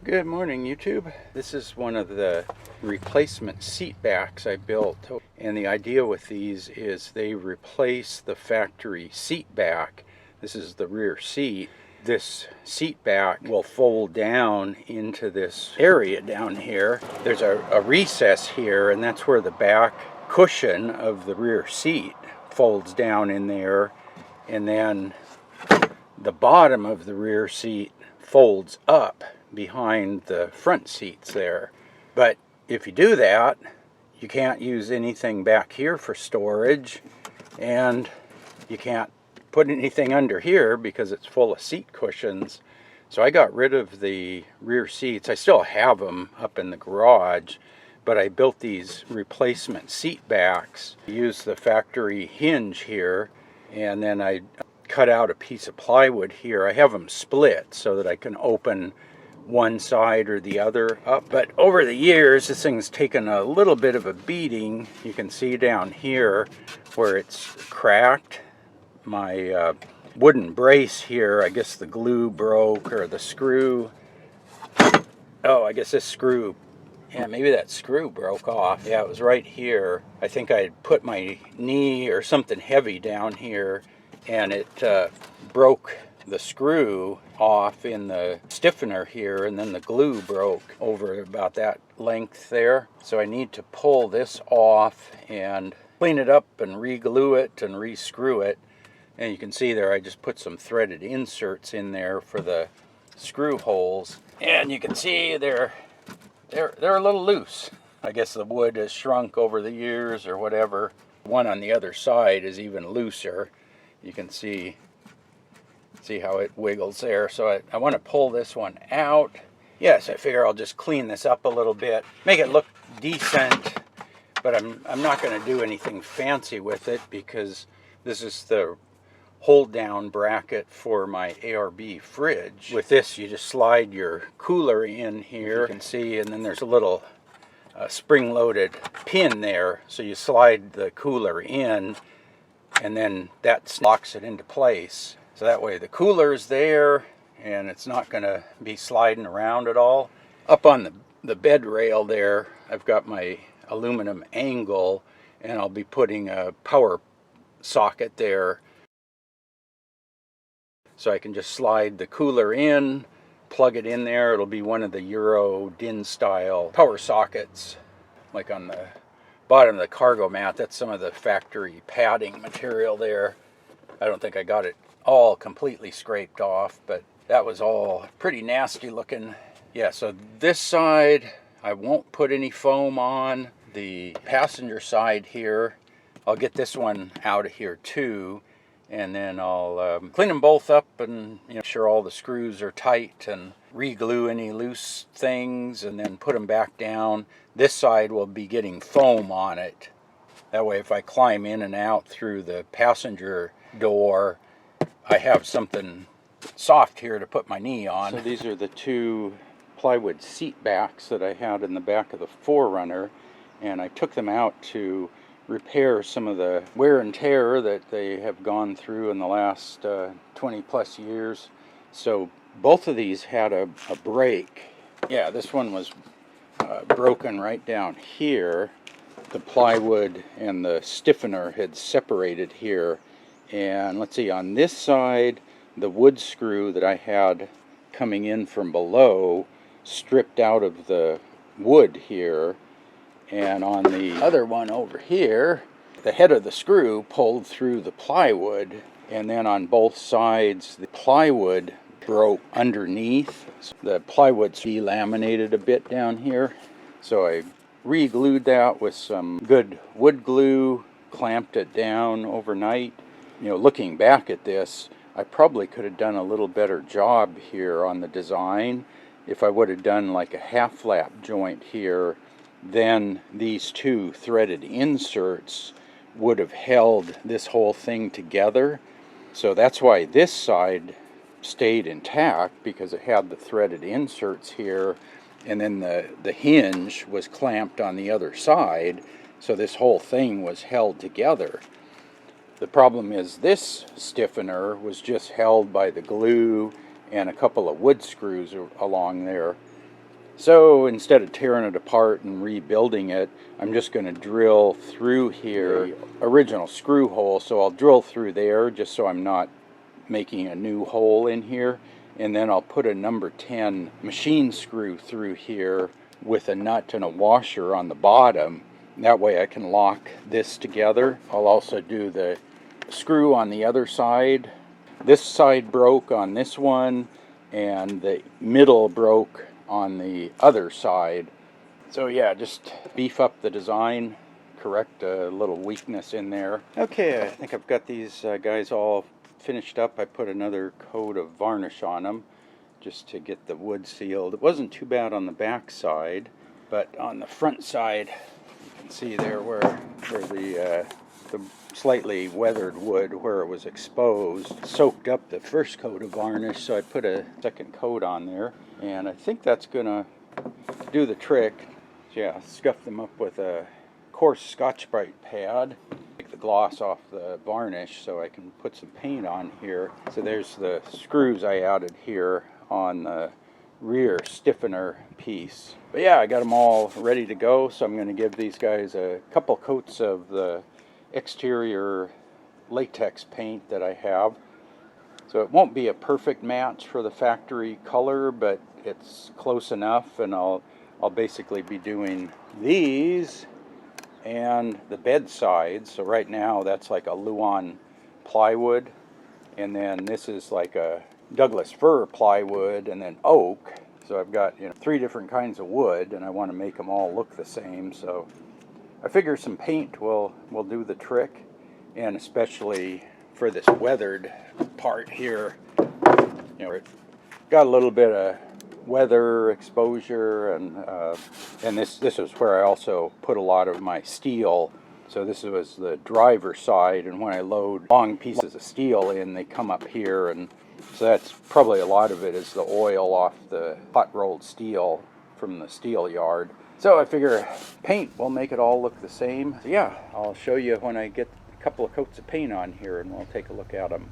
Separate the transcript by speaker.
Speaker 1: Good morning, YouTube. This is one of the replacement seat backs I built, and the idea with these is they replace the factory seat back. This is the rear seat. This seat back will fold down into this area down here. There's a recess here, and that's where the back cushion of the rear seat folds down in there, and then the bottom of the rear seat folds up behind the front seats there. But if you do that, you can't use anything back here for storage, and you can't put anything under here because it's full of seat cushions. So I got rid of the rear seats. I still have them up in the garage, but I built these replacement seat backs. I used the factory hinge here, and then I cut out a piece of plywood here. I have them split so that I can open one side or the other up. But over the years, this thing's taken a little bit of a beating. You can see down here where it's cracked. My wooden brace here, I guess the glue broke or the screw. Oh, I guess this screw, yeah, maybe that screw broke off. Yeah, it was right here. I think I put my knee or something heavy down here, and it broke the screw off in the stiffener here, and then the glue broke over about that length there. So I need to pull this off and clean it up and re-glue it and re-screw it. And you can see there I just put some threaded inserts in there for the screw holes, and you can see they're a little loose. I guess the wood has shrunk over the years or whatever. One on the other side is even looser. You can see how it wiggles there. So I want to pull this one out. Yes, I figure I'll just clean this up a little bit, make it look decent, but I'm not going to do anything fancy with it because this is the hold down bracket for my ARB fridge. With this, you just slide your cooler in here, you can see, and then there's a little spring-loaded pin there. So you slide the cooler in, and then that locks it into place. So that way the cooler's there, and it's not going to be sliding around at all. Up on the bed rail there, I've got my aluminum angle, and I'll be putting a power socket there. So I can just slide the cooler in, plug it in there. It'll be one of the Euro DIN style power sockets, like on the bottom of the cargo mat. That's some of the factory padding material there. I don't think I got it all completely scraped off, but that was all pretty nasty looking. Yeah, so this side I won't put any foam on. The passenger side here, I'll get this one out of here too, and then I'll clean them both up and make sure all the screws are tight and re-glue any loose things, and then put them back down. This side will be getting foam on it. That way if I climb in and out through the passenger door, I have something soft here to put my knee on. So these are the two plywood seat backs that I had in the back of the 4Runner, and I took them out to repair some of the wear and tear that they have gone through in the last 20 plus years. So both of these had a break. Yeah, this one was broken right down here. The plywood and the stiffener had separated here. And let's see, on this side, the wood screw that I had coming in from below stripped out of the wood here. And on the other one over here, the head of the screw pulled through the plywood. And then on both sides, the plywood broke underneath. So the plywood's delaminated a bit down here. So I re-glued that with some good wood glue, clamped it down overnight. You know, looking back at this, I probably could have done a little better job here on the design. If I would have done like a half lap joint here, then these two threaded inserts would have held this whole thing together. So that's why this side stayed intact, because it had the threaded inserts here, and then the hinge was clamped on the other side, so this whole thing was held together. The problem is this stiffener was just held by the glue and a couple of wood screws along there. So instead of tearing it apart and rebuilding it, I'm just going to drill through here, the original screw hole. So I'll drill through there just so I'm not making a new hole in here. And then I'll put a number 10 machine screw through here with a nut and a washer on the bottom. That way I can lock this together. I'll also do the screw on the other side. This side broke on this one, and the middle broke on the other side. So yeah, just beef up the design, correct a little weakness in there. Okay, I think I've got these guys all finished up. I put another coat of varnish on them just to get the wood sealed. It wasn't too bad on the back side, but on the front side, you can see there where the slightly weathered wood, where it was exposed, soaked up the first coat of varnish, so I put a second coat on there, and I think that's gonna do the trick. So yeah, scuff them up with a coarse Scotch-Brite pad, take the gloss off the varnish so I can put some paint on here. So there's the screws I added here on the rear stiffener piece. But yeah, I got them all ready to go, so I'm going to give these guys a couple coats of the exterior latex paint that I have. So it won't be a perfect match for the factory color, but it's close enough, and I'll basically be doing these and the bed sides. So right now that's like a Luan plywood, and then this is like a Douglas fir plywood, and then oak. So I've got, you know, 3 different kinds of wood, and I want to make them all look the same. So I figure some paint will do the trick, and especially for this weathered part here, you know, it got a little bit of weather exposure, and this is where I also put a lot of my steel. So this was the driver's side, and when I load long pieces of steel in, they come up here, and so that's probably a lot of it is the oil off the hot rolled steel from the steel yard. So I figure paint will make it all look the same. So yeah, I'll show you when I get a couple of coats of paint on here, and we'll take a look at them.